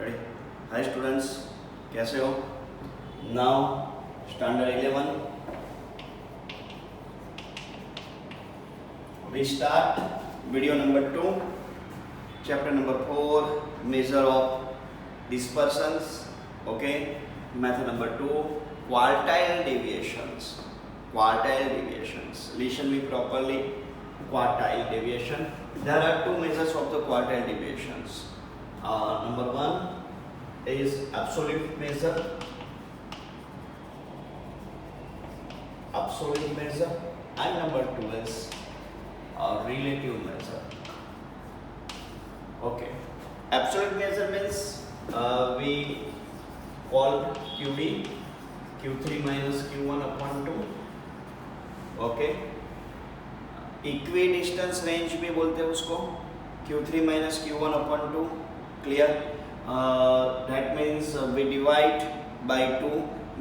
Ready? Hi students, कैसे हो? Now standard 11. We start video number 2, chapter number 4, measure of dispersions. Okay, method number 2, quartile deviations. Quartile deviations. Listen me properly. Quartile deviation. There are two measures of the quartile deviations. Number 1 is absolute measure. Absolute measure, and number 2 is relative measure. Okay, absolute measure means we called QD, Q3 minus Q1 upon 2. Okay, equidistance range भी बोलते हैं उसको, Q3 minus Q1 upon 2. Clear? That means we divide by 2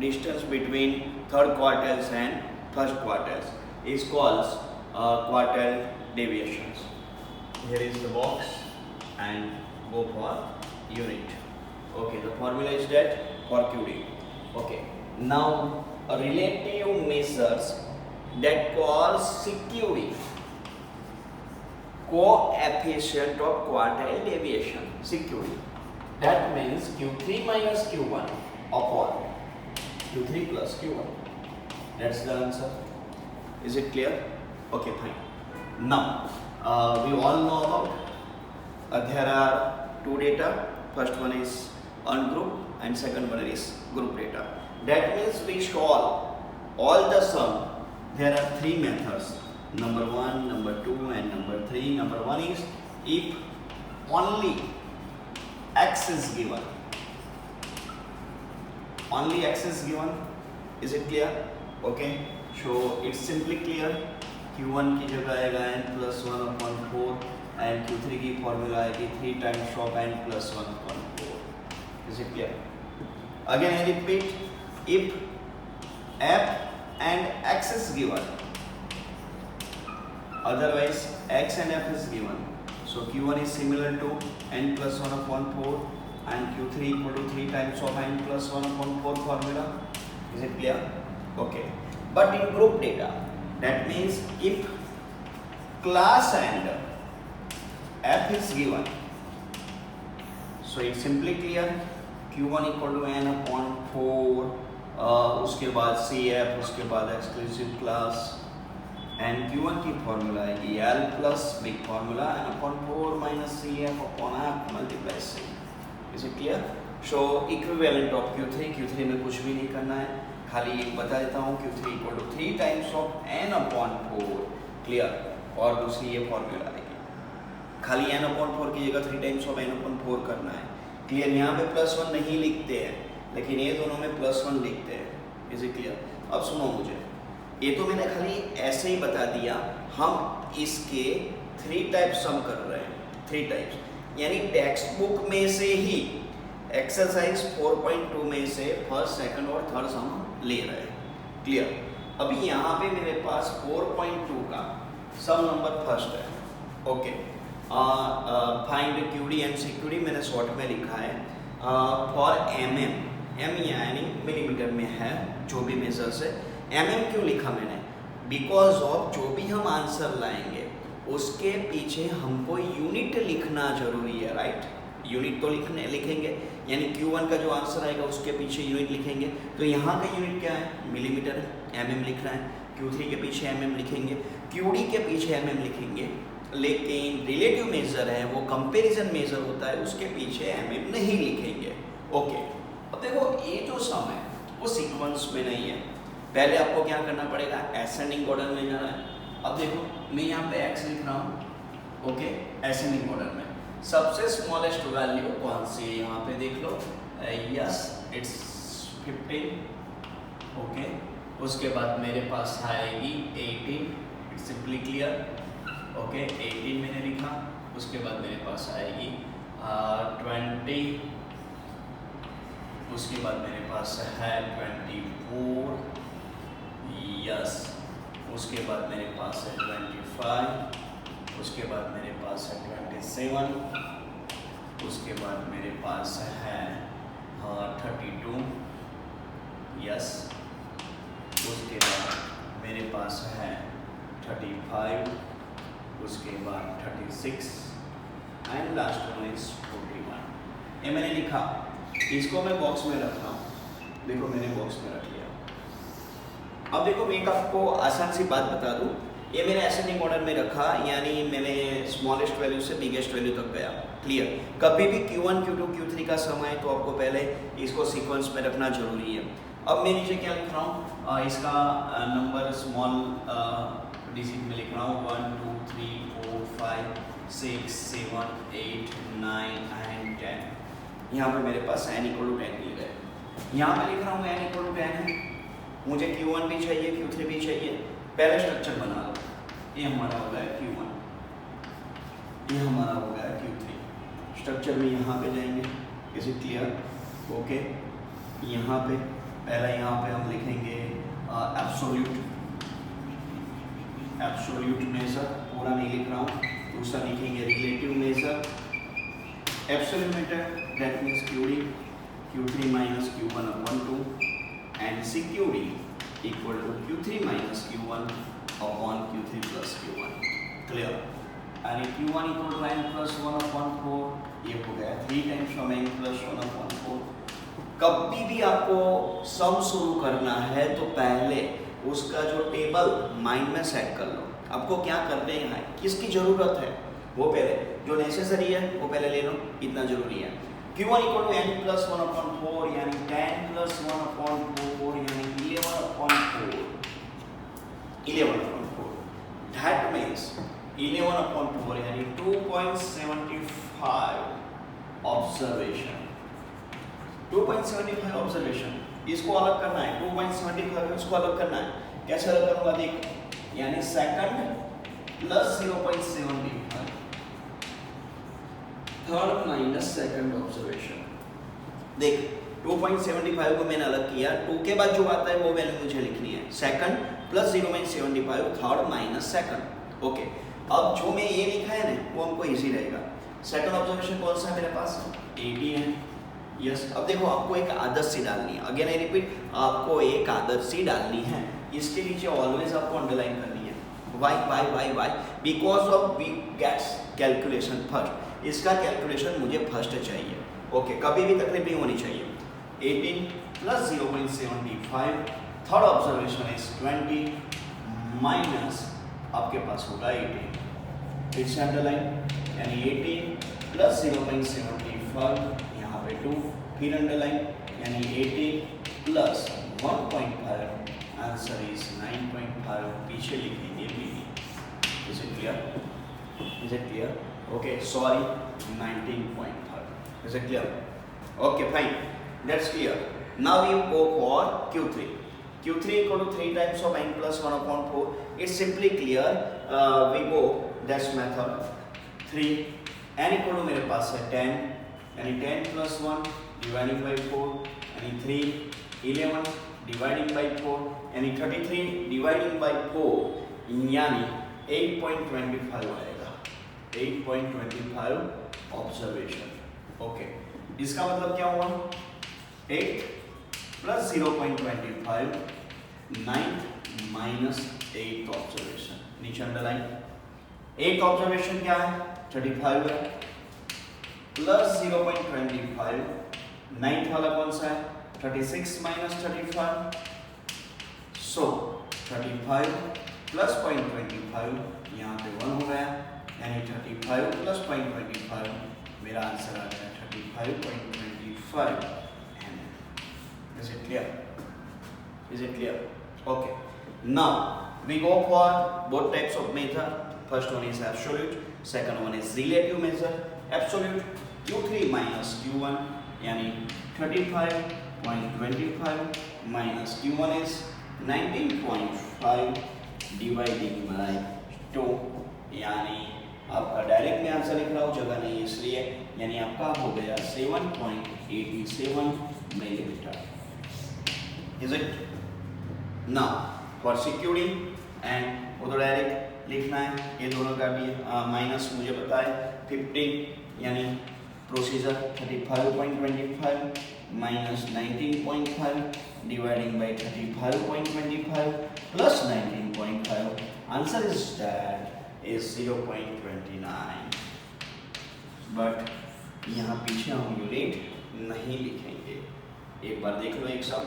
distance between third quartiles and first quartiles is called quartile deviations. Here is the box and go for unit. Okay, the formula is that for QD. Okay, now relative measures that calls CQD, coefficient of quartile deviation, CQD. That means Q3 minus Q1 upon Q3 plus Q1. That's the answer. Is it clear? Okay, fine. Now we all know about there are two data. First one is ungrouped and second one is group data. That means we solve all the sum. There are three methods. Number 1, number 2 and number 3. Number 1 is if only x is given. Only x is given. Is it clear? Okay. So it's simply clear. Q1 की जगह आएगा n plus 1 upon 4 and Q3 की formula आएगी 3 times of n plus 1 upon 4. Is it clear? Again I repeat, if f and x is given, otherwise x and f is given, so Q1 is similar to n plus 1 upon 4 and Q3 equal to 3 times of n plus 1 upon 4 formula. Is it clear? Okay. But in group data, that means if class and f is given, so it's simply clear. Q1 equal to n upon 4, उसके बाद CF, उसके बाद exclusive class, and Q1 की formula आएगी L plus big formula and upon 4 minus CF upon F multiply C. Is it clear? So equivalent of Q3 में कुछ भी नहीं करना है, खाली एक बता देता हूँ Q3 equal to 3 times of n upon 4. Clear? और दूसरी ये formula आएगी, खाली n upon 4 की जगह 3 times of n upon 4 करना है. Clear? यहाँ पे plus 1 नहीं लिखते हैं, लेकिन ये दोनों में plus 1 लिखते हैं. Is it clear? अब सुनो मुझे, ये तो मैंने खाली ऐसे ही बता दिया. हम इसके 3 टाइप्स सम कर रहे हैं, 3 टाइप्स, यानी टेक्स्ट बुक में से ही एक्सरसाइज 4.2 में से फर्स्ट, सेकंड और थर्ड सम ले रहे हैं. क्लियर? अभी यहाँ पे मेरे पास 4.2 का सम नंबर फर्स्ट है. Okay, find QD and CQD मैंने शॉर्ट में लिखा है फॉर mm. m यानी मिलीमीटर में है जो भी मेजर्स है. mm क्यों लिखा मैंने? बिकॉज ऑफ जो भी हम आंसर लाएंगे उसके पीछे हमको यूनिट लिखना जरूरी है. राइट? यूनिट तो लिखेंगे, यानी Q1 का जो आंसर आएगा उसके पीछे यूनिट लिखेंगे. तो यहाँ का यूनिट क्या है? मिलीमीटर. mm लिखना है. Q3 के पीछे mm लिखेंगे, QD के पीछे mm लिखेंगे. लेकिन रिलेटिव मेजर है, वो कंपेरिजन मेजर होता है, उसके पीछे mm नहीं लिखेंगे. ओके, अब देखो ये जो सम है वो सीक्वेंस में नहीं है. पहले आपको क्या करना पड़ेगा? असेंडिंग ऑर्डर में जाना है. अब देखो मैं यहाँ पे x लिख रहा हूँ. ओके, असेंडिंग ऑर्डर में सबसे स्मॉलेस्ट वैल्यू कौन सी है यहाँ पे देख लो. Yes, it's 15. ओके, उसके बाद मेरे पास आएगी 18. It's simply clear. ओके, 18 मैंने लिखा. उसके बाद मेरे पास आएगी 20. उसके बाद मेरे पास है 24. यस, उसके बाद मेरे पास है 25. उसके बाद मेरे पास है 27. उसके बाद मेरे पास है 10, उसके बाद मेरे पास है 35, उसके बाद 36 एंड लास्ट वन इज 41। ये मैंने लिखा, इसको मैं बॉक्स में रख रहा हूँ, देखो मैंने बॉक्स में रख लिया। अब देखो मैं एक आपको आसान सी बात बता दूँ, ये मैंने असेंडिंग ऑर्डर में रखा, यानी मैंने स्मॉलेस्ट वैल्यू से बिगेस्ट वैल्यू तक गया। क्लियर? कभी भी Q1, Q2, Q3 का समय है तो आपको पहले इसको सीक्वेंस में रखना जरूरी है। अब मैं नीचे क्या लिख रहा हूँ, इसका नंबर स्मॉल डिजिट में लिख रहा हूँ 1 2 3 4 5 6 7 8 9 एंड 10। यहाँ पे मेरे पास n = 10 मिल गए। यहाँ पे लिख रहा हूँ n = 10 है, मुझे Q1 भी चाहिए, Q3 भी चाहिए। पहले स्ट्रक्चर बना लो, ये हमारा हो गया Q1, ये हमारा हो गया Q3। स्ट्रक्चर में यहाँ पे जाएंगे, इज इट क्लियर? ओके, यहाँ पे पहला यहाँ पे हम लिखेंगे एब्सोल्यूट मेजर, पूरा नहीं लिख रहा हूँ। दूसरा लिखेंगे relative major, absolute major that means QD, Q3 minus Q1 upon 2 and CQD equal to Q3 minus Q1 upon Q3 plus Q1। Clear? यानी Q1 equal to n plus 1 upon 4, ये हो गया 3 times from n plus 1 upon 4। कभी भी आपको सम शुरू करना है तो पहले उसका जो टेबल माइंड में सेट कर लो। आपको क्या करने हैं, किसकी जरूरत है, वो पहले जो नेसेसरी है वो पहले ले लो, इतना जरूरी है। Q1 equal to n plus 1 upon 4 यानी 10 plus 1 upon 4 यानी 11 upon 4, 11 upon 4। That means 11 upon 4 यानी 2.75 ऑब्जर्वेशन। 2.75 ऑब्जर्वेशन, इसको अलग करना है, 2.75 इसको अलग करना है। कैसे अलग करूंगा देख, यानी second plus 0.75, third minus second observation. देख 2.75 को मैंने अलग किया, 2 के बाद जो आता है वो वैल्यू मुझे लिखनी है, second plus 0.75 third minus second. Okay, अब जो मैं ये लिखा है ना वो हमको इजी रहेगा। सेकंड ऑब्जर्वेशन कौन सा है मेरे पास, 80 है। यस, अब देखो आपको एक आदत सी डालनी है, अगेन आई रिपीट, आपको एक आदत सी डालनी है। इसके नीचे ऑलवेज आपको अंडरलाइन करनी है, why because of we gets calculation first. इसका कैलकुलेशन मुझे फर्स्ट चाहिए। ओके, कभी भी तकलीफ नहीं होनी चाहिए। 18 plus 0.75, third observation is 20 minus आपके पास होगा 18, फिर से अंडरलाइन, यानी 18 प्लस 0.75 यहाँ पे 2, फिर अंडरलाइन, यानी 18 प्लस 1.5, आंसर इज 9.5, पीछे लिखेंगे बीडी। Is it clear? Is it clear? Okay, sorry 19.5। Is it clear? Okay fine, that's clear. Now we go for Q3. Q3 equal to 3 times of n plus 1 upon 4. It's simply clear. We go dash method. 3 n equal to मेरे पास है 10, यानी 10 plus 1 dividing by 4, यानी 3, 11 dividing by 4, यानी 33 dividing by 4, यानी 8.25 आएगा, 8.25 observation. Okay, इसका मतलब क्या हुआ, 8 प्लस 0.25, 9 माइनस 8 ऑब्जर्वेशन, नीचे अंडरलाइन। 8 ऑब्जर्वेशन क्या है, 35 है, प्लस 0.25, 9th वाला कौन सा है, 36 माइनस 35, सो 35 प्लस 0.25, यहाँ पे 1 हो गया, यानी 35 प्लस 0.25, मेरा आंसर आ गया 35.25। Is it clear? Is it clear? Okay. Now we go for both types of method. First one is absolute, second one is relative measure. Absolute Q3 minus Q1, यानी 35.25 minus Q1 is 19.5 dividing by 2, यानी आपका direct में answer लिख रहा हूँ, जगह नहीं इसलिए, यानी आपका हो गया 7.87 millimetre. Is it? Now for CQD and वो तो डायरेक्ट लिखना है, ये दोनों का भी माइनस मुझे पता है 15, यानी procedure 35.25 minus 19.5 dividing by 35.25 plus 19.5. Answer is that is 0.29. But यहाँ पीछे हम यूनिट नहीं लिखेंगे. एक बार देख लो एक सम.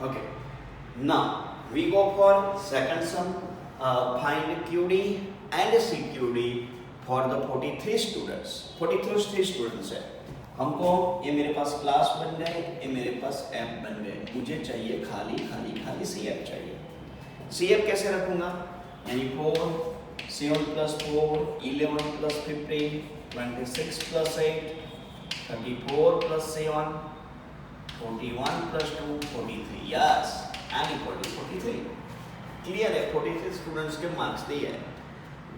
Okay. Now we go for second sum. Find QD and CQD for the 43 students. 43 students है. हमको ये मेरे पास क्लास बन गए, ये मेरे पास ऐप बन गए. मुझे चाहिए खाली CF चाहिए. CF कैसे रखूंगा? यानी 4, 7 plus 4, 11 plus 15, 26 plus 8, 34 plus 7, 41 plus 2, 43. Yes, n equal to 43. Clear है? 43 स्टूडेंट्स के मार्क्स दिए हैं.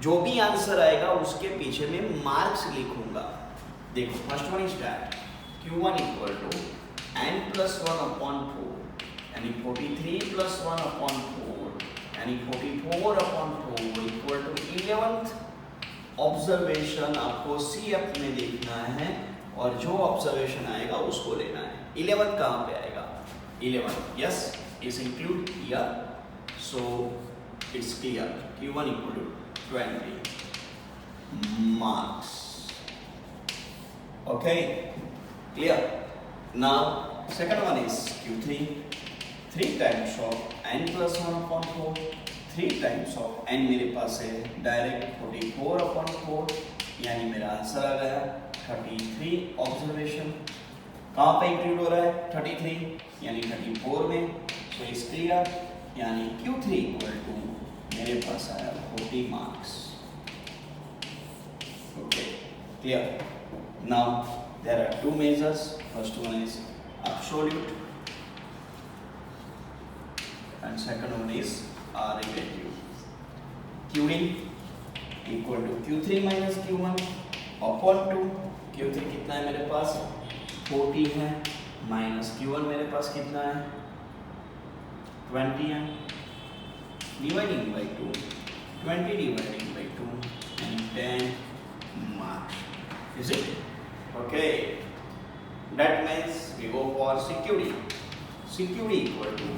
जो भी आंसर आएगा उसके पीछे में मार्क्स लिखूंगा. देखो first one is that Q1 equal to n plus 1 upon 4 यानी 43 plus 1 upon 4 यानी 44 upon 4 equal to 11th observation आपको CF में देखना है और जो ऑब्जर्वेशन आएगा उसको लेना है. 11th कहाँ पे आएगा? 11 yes is include here. So it's clear Q1 equal to 20 marks. Okay, clear. Now second one is Q3. 3 times of n plus 1 upon 4. 3 times of n मेरे पास है डायरेक्ट 44 upon 4 यानी मेरा आंसर आ गया 33 ऑब्जर्वेशन. कहाँ पे इंक्लूड हो रहा है? 33 यानी 34 में. So it's clear यानी Q3 इक्वल टू मेरे पास आया 40 marks. Okay clear. Now there are two measures. First one is absolute and second one is relative. QD equal to Q3 minus Q1 upon 2. Q3 कितना है मेरे पास? 40 है minus Q1 मेरे पास कितना है? 20 है. Dividing by 2, 20 dividing by 2 and 10 marks. Is it? Okay. That means we go for CQD. CQD equal to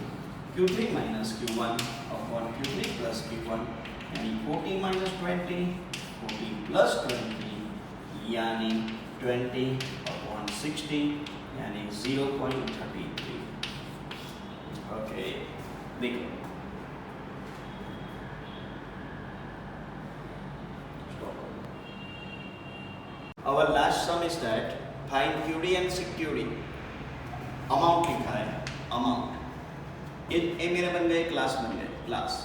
Q3 minus Q1 upon Q3 plus Q1 यानी 40 minus 20, 40 plus 20 यानी 20 upon 60 यानी 0.33. Okay. देखो our last sum is that find QD and CQD. Amount लिखा है. Amount ये मेरे बन गए क्लास बन गए क्लास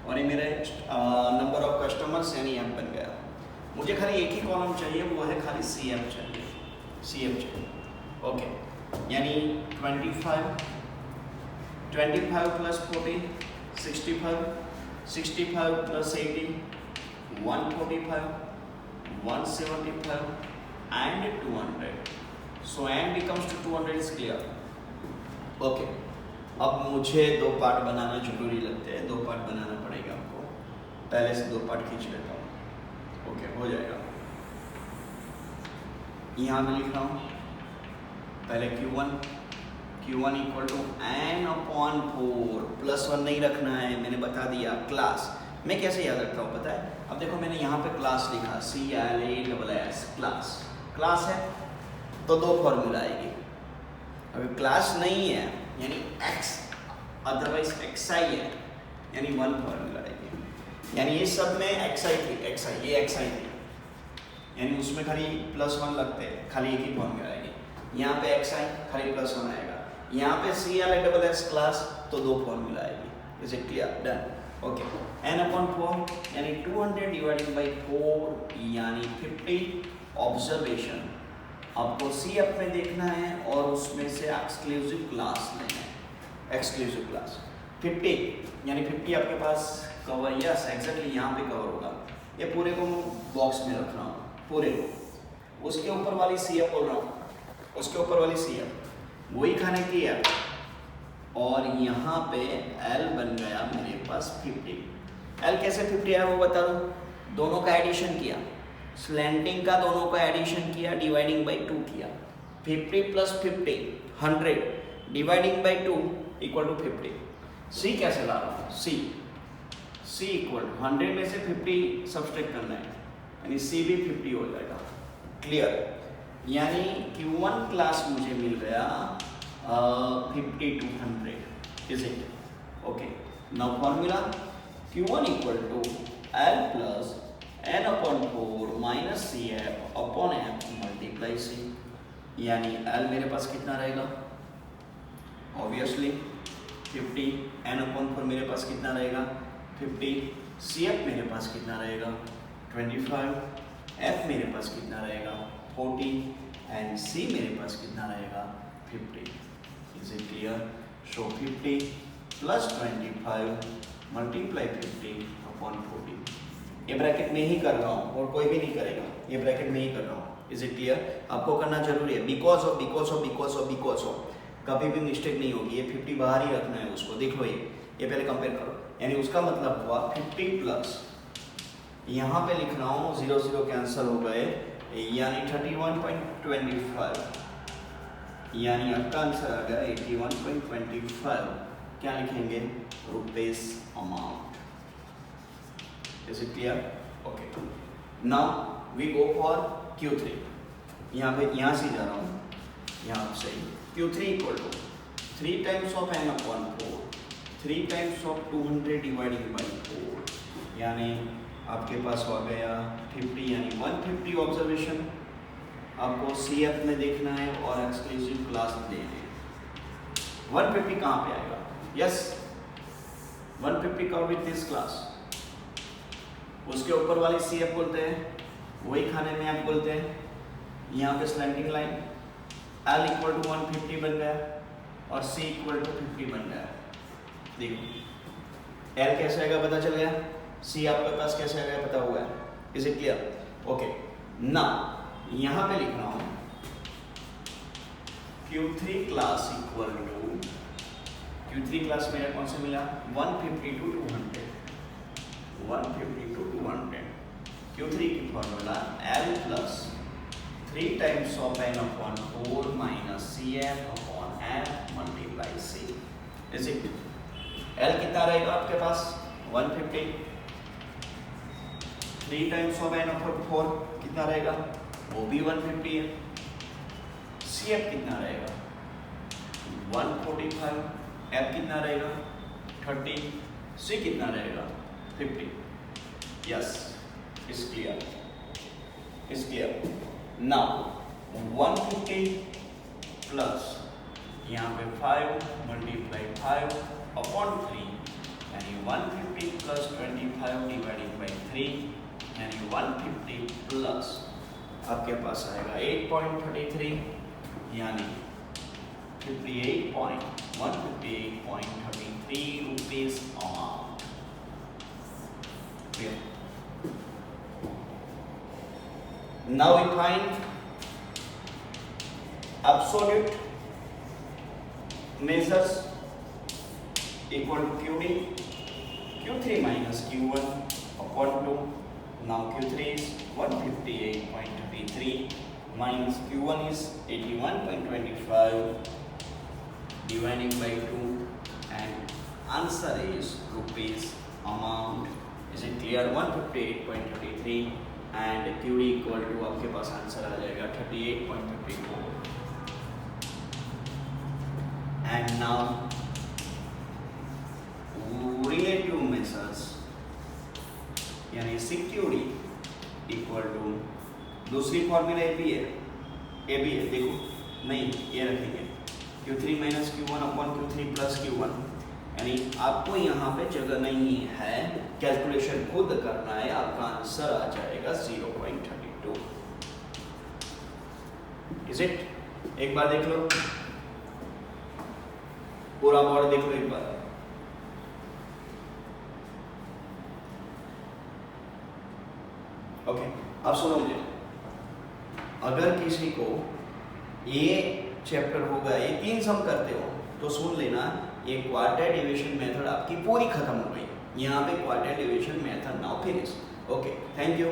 और ये मेरे नंबर ऑफ कस्टमर्स यानी एम बन गया. मुझे खाली एक ही कॉलम चाहिए वो है खाली CF चाहिए. ओके यानी 25 plus 40 65 65 plus 80 145 175 and 200. So n becomes to 200 is clear. Okay. अब मुझे दो पार्ट बनाना जरूरी लगते हैं. दो पार्ट बनाना पड़ेगा आपको. पहले से दो पार्ट खींच लेता हूँ. ओके हो जाएगा. यहाँ मैं लिख रहा हूँ पहले Q1 equal to n upon 4 plus 1 नहीं रखना है. मैंने बता दिया क्लास. मैं कैसे याद रखता हूँ पता है? अब देखो मैंने यहाँ पे क्लास लिखा CLASS क्लास है तो दो फॉर्मूला आएगी. अभी क्लास नहीं है यानी x अदरवाइज xi है यानी 1 फॉर्मूला आएगी. यानी ये सब में xi थी ये xi थी यानी उसमें खाली प्लस 1 लगते हैं. खाली एक ही फॉर्मूला आएगी. यहाँ पे xi खाली प्लस 1 आएगा. यहाँ पे CLASS क्लास तो दो फॉर्मूला आएगी. Is it clear? Done. Okay n upon 4 यानी 200 डिवाइडेड बाई 4 यानी 50 ऑब्जर्वेशन आपको CF में देखना है और उसमें से एक्सक्लूसिव क्लास लेना है. एक्सक्लूसिव क्लास 50 यानी 50 आपके पास कवर. यस एग्जैक्टली यहाँ पे कवर होगा. ये पूरे को बॉक्स में रख रहा हूँ पूरे को. उसके ऊपर वाली CF बोल रहा हूँ. उसके ऊपर वाली CF वही खाने की है और यहाँ पे L बन गया मेरे पास 50। L कैसे 50 आया वो बता दो। दोनों का एडिशन किया, स्लैंटिंग का दोनों का एडिशन किया, डिवाइडिंग बाई 2 किया। 50 plus 50 100 dividing by 2 equal to 50। C कैसे ला रहा हूँ? C इक्वल 100 में से 50 सब्सट्रैक्ट करना है, यानी C भी 50 हो जाएगा। क्लियर? यानी Q1 क्लास मुझे मिल गया 50 to 100। Is it? Okay, now formula Q1 equal to L plus n upon 4 minus CF upon F multiply C। यानी L मेरे पास कितना रहेगा? ऑब्वियसली 50, n अपॉन 4 मेरे पास कितना रहेगा? 50, CF मेरे पास कितना रहेगा? 25, F मेरे पास कितना रहेगा? 40 एंड C मेरे पास कितना रहेगा? 50। Is it clear? So 50 plus 25 multiply 50 upon 40। ये ब्रैकेट में ही कर रहा हूँ और कोई भी नहीं करेगा, ये ब्रैकेट में ही कर रहा हूँ। Is it clear? आपको करना जरूरी है, because of because of because of because of कभी भी मिस्टेक नहीं होगी। ये 50 बाहर ही रखना है उसको। देखो ये पहले कंपेयर करो, यानी उसका मतलब हुआ 50 प्लस, यहाँ पे लिख रहा हूँ 0 0 कैंसिल हो गए, यानी 31.25, यानी आपका आंसर आ गया 81.25। क्या लिखेंगे? Rupees amount. Is it clear? Okay, now we go for Q3। यहाँ से जा रहा हूँ, यहाँ से Q3 equal to 3 times of n upon 4, 3 times of 200 dividing by 4, यानी आपके पास हो गया 50, यानी 150 ऑब्जर्वेशन आपको CF में देखना है और एक्सक्लूसिव क्लास देना है। 150 कहाँ पे आएगा? यस, 150 का विद दिस क्लास, उसके ऊपर वाली CF बोलते हैं, वही खाने में आप बोलते हैं। यहाँ पे slanting line L equal to 150 बन गया और C इक्वल टू 50 बन गया। देखो L कैसे आएगा पता चल गया, C आपके पास कैसे आएगा पता हुआ है। Is it clear? ओके, ना यहाँ पे लिख रहा हूँ Q3 class equal to, Q3 class मेरा कौन सा मिला? 150 to 200, 150 to 200। Q3 की formula L plus 3 times of n upon 4 minus CF upon F multiply C। Is it? L कितना रहेगा आपके पास? 150, 3 टाइम्स ऑफ n अपॉन 4 कितना रहेगा? वो भी 150 है। CF कितना रहेगा? 145, F कितना रहेगा? 30, C कितना रहेगा? 50। Yes, is clear? Is clear? Now 150 plus यहाँ पे 5 मल्टीप्लाई 5 अपॉन 3, यानी 150 प्लस 25 डिवाइडिंग बाई 3, यानी 150 प्लस आपके पास आएगा 8.33, यानी 158.33 rupees amount. Now we find absolute measures equal to QD, Q3 minus Q1 upon 2. Now Q3 is 158.33 minus Q1 is 81.25 dividing by 2, and answer is rupees amount. Is it clear? 158.33 and QD equal to आपके पास answer आ जाएगा 38.54। and now relative measures यानी CQD equal to दूसरी formula A B है, देखो नहीं ये रखेंगे Q3 minus Q1 upon Q3 plus Q1, यानी आपको यहाँ पे जगह नहीं है, कैलकुलेशन खुद करना है, आपका आंसर आ जाएगा 0.32। Is it? एक बार देख लो, पूरा बोर्ड देख लो एक बार। ओके, अब सुनो मुझे, अगर किसी को ये चैप्टर होगा, ये 3 सम करते हो तो सुन लेना, ये क्वार्टाइल डेविएशन मेथड आपकी पूरी खत्म हो गई। यहाँ पे quartile deviation method now finish. Okay, thank you.